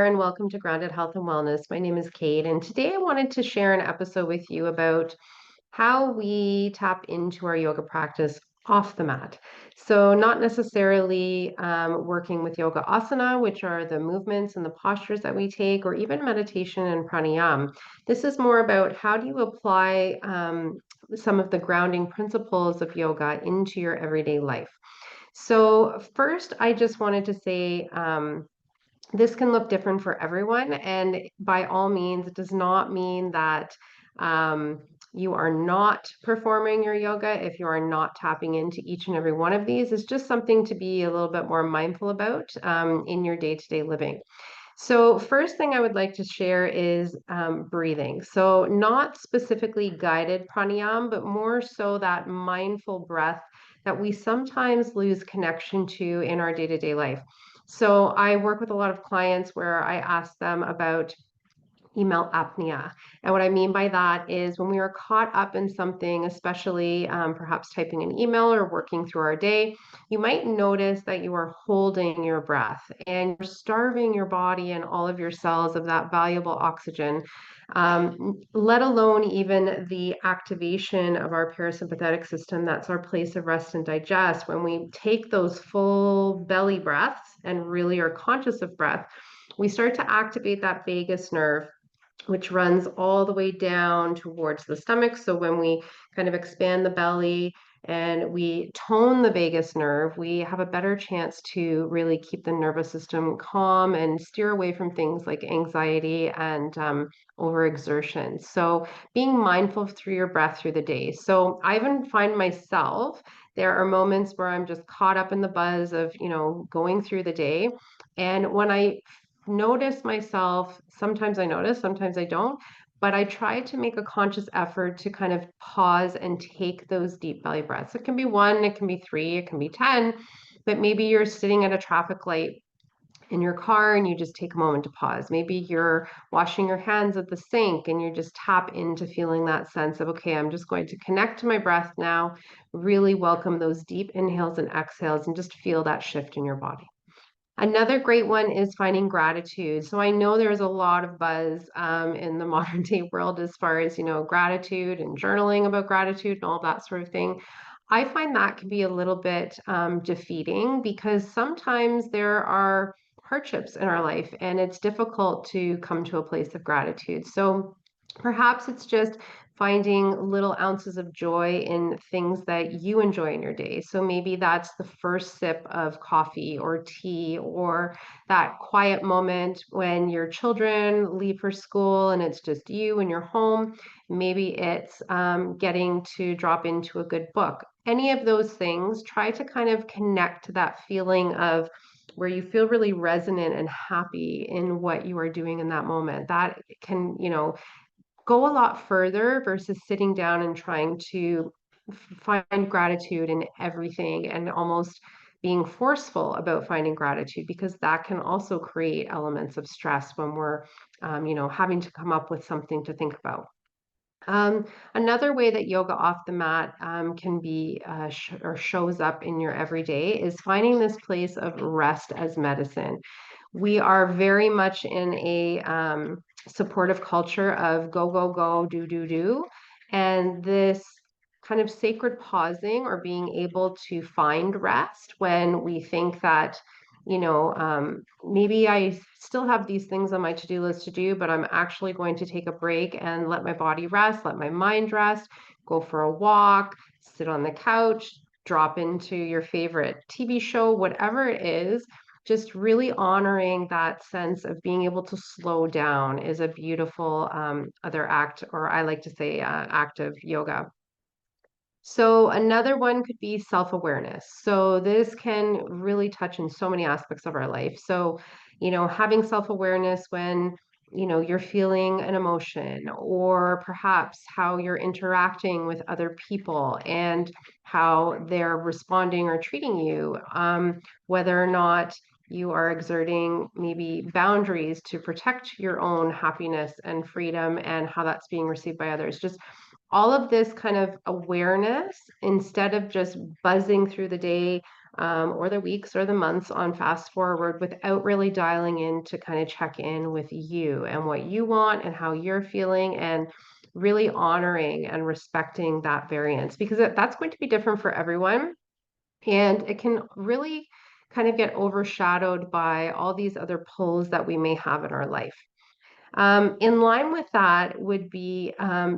there, and welcome to Grounded Health and Wellness. My name is Kate, and today I wanted to share an episode with you about how we tap into our yoga practice off the mat. So, not necessarily working with yoga asana, which are the movements and the postures that we take, or even meditation and pranayama. This is more about how do you apply some of the grounding principles of yoga into your everyday life. So, first, I just wanted to say, this can look different for everyone. And by all means, it does not mean that um, you are not performing your yoga if you are not tapping into each and every one of these. It's just something to be a little bit more mindful about in your day to day living. So, first thing I would like to share is breathing. So, not specifically guided pranayama, but more so that mindful breath that we sometimes lose connection to in our day to day life. So, I work with a lot of clients where I ask them about email apnea. And what I mean by that is when we are caught up in something, especially perhaps typing an email or working through our day, you might notice that you are holding your breath and you're starving your body and all of your cells of that valuable oxygen. Let alone even the activation of our parasympathetic system. That's our place of rest and digest. When we take those full belly breaths and really are conscious of breath, we start to activate that vagus nerve, which runs all the way down towards the stomach. So when we kind of expand the belly and we tone the vagus nerve, we have a better chance to really keep the nervous system calm and steer away from things like anxiety and overexertion. So being mindful through your breath through the day. So I even find myself, there are moments where I'm just caught up in the buzz of, going through the day. And when I notice myself, sometimes I notice, sometimes I don't, but I try to make a conscious effort to kind of pause and take those deep belly breaths. It can be one, it can be three, it can be 10, but maybe you're sitting at a traffic light in your car and you just take a moment to pause. Maybe you're washing your hands at the sink and you just tap into feeling that sense of, okay, I'm just going to connect to my breath now, really welcome those deep inhales and exhales, and just feel that shift in your body. Another great one is finding gratitude. So I know there's a lot of buzz in the modern day world as far as, gratitude and journaling about gratitude and all that sort of thing. I find that can be a little bit defeating because sometimes there are hardships in our life and it's difficult to come to a place of gratitude. So perhaps it's just finding little ounces of joy in things that you enjoy in your day. So maybe that's the first sip of coffee or tea, or that quiet moment when your children leave for school and it's just you and your home. Maybe it's getting to drop into a good book. Any of those things, try to kind of connect to that feeling of where you feel really resonant and happy in what you are doing in that moment. That can, go a lot further versus sitting down and trying to find gratitude in everything and almost being forceful about finding gratitude, because that can also create elements of stress when we're having to come up with something to think about. Another way that yoga off the mat can be or shows up in your everyday is finding this place of rest as medicine. We are very much in a supportive culture of go, go, go, do, do, do. And this kind of sacred pausing or being able to find rest when we think that, maybe I still have these things on my to do list to do, but I'm actually going to take a break and let my body rest, let my mind rest, go for a walk, sit on the couch, drop into your favorite TV show, whatever it is. Just really honoring that sense of being able to slow down is a beautiful other act, or I like to say act of yoga. So another one could be self-awareness. So this can really touch in so many aspects of our life. So, having self-awareness when, you're feeling an emotion, or perhaps how you're interacting with other people and how they're responding or treating you, whether or not you are exerting maybe boundaries to protect your own happiness and freedom and how that's being received by others. Just all of this kind of awareness instead of just buzzing through the day or the weeks or the months on fast forward without really dialing in to kind of check in with you and what you want and how you're feeling, and really honoring and respecting that variance, because that's going to be different for everyone. And it can really kind of get overshadowed by all these other pulls that we may have in our life. In line with that would be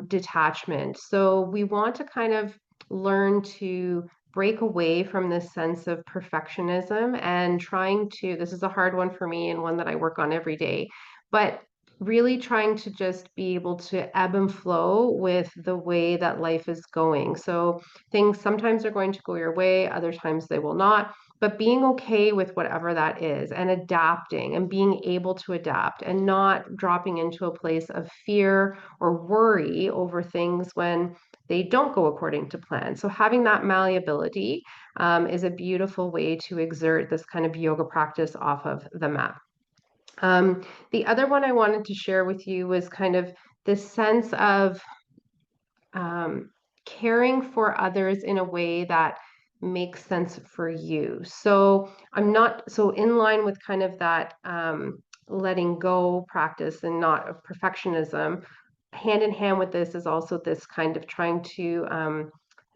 detachment. So we want to kind of learn to break away from this sense of perfectionism and trying to, this is a hard one for me and one that I work on every day, but really trying to just be able to ebb and flow with the way that life is going. So things sometimes are going to go your way, other times they will not, but being okay with whatever that is and adapting and being able to adapt and not dropping into a place of fear or worry over things when they don't go according to plan. So having that malleability is a beautiful way to exert this kind of yoga practice off of the mat. The other one I wanted to share with you was kind of this sense of um, caring for others in a way that makes sense for you. So I'm not so in line with kind of that letting go practice and not of perfectionism. Hand in hand with this is also this kind of trying to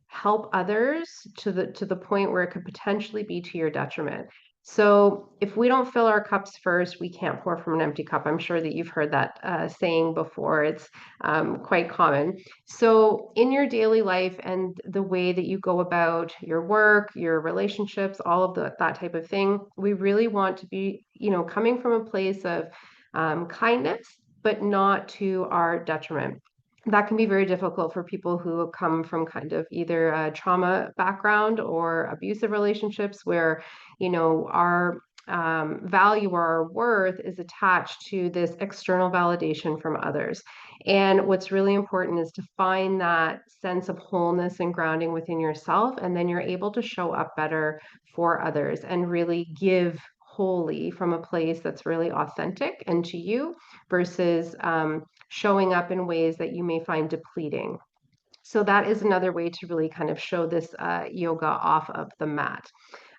help others to the point where it could potentially be to your detriment. So if we don't fill our cups first, we can't pour from an empty cup. I'm sure that you've heard that saying before. It's quite common. So in your daily life and the way that you go about your work, your relationships, all of that type of thing, we really want to be, coming from a place of kindness, but not to our detriment. That can be very difficult for people who come from kind of either a trauma background or abusive relationships where, our value or our worth is attached to this external validation from others. And what's really important is to find that sense of wholeness and grounding within yourself, and then you're able to show up better for others and really give wholly from a place that's really authentic and to you versus showing up in ways that you may find depleting. So that is another way to really kind of show this yoga off of the mat.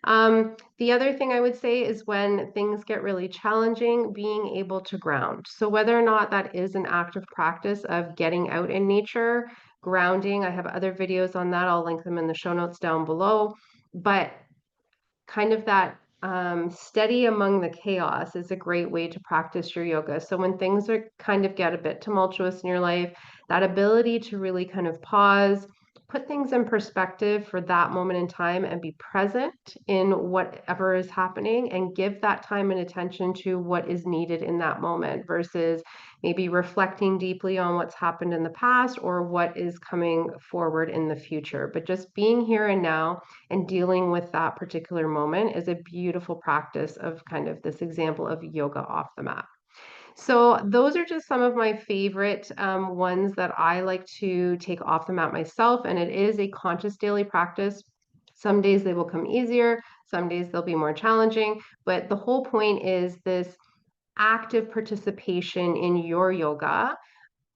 The other thing I would say is when things get really challenging, being able to ground. So whether or not that is an active practice of getting out in nature, grounding, I have other videos on that. I'll link them in the show notes down below. But kind of that steady among the chaos is a great way to practice your yoga. So when things are kind of get a bit tumultuous in your life, that ability to really kind of pause, put things in perspective for that moment in time and be present in whatever is happening and give that time and attention to what is needed in that moment versus maybe reflecting deeply on what's happened in the past or what is coming forward in the future. But just being here and now and dealing with that particular moment is a beautiful practice of kind of this example of yoga off the mat. So those are just some of my favorite ones that I like to take off the mat myself, and it is a conscious daily practice. Some days they will come easier, some days they'll be more challenging, but the whole point is this active participation in your yoga,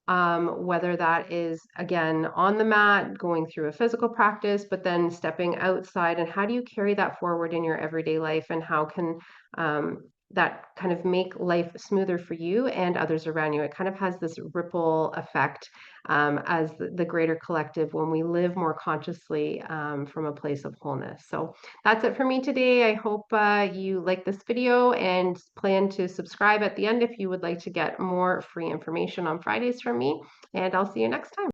whether that is, again, on the mat, going through a physical practice, but then stepping outside. And how do you carry that forward in your everyday life? And how can that kind of make life smoother for you and others around you? It kind of has this ripple effect as the greater collective when we live more consciously from a place of wholeness. So that's it for me today. I hope you like this video and plan to subscribe at the end if you would like to get more free information on Fridays from me. And I'll see you next time.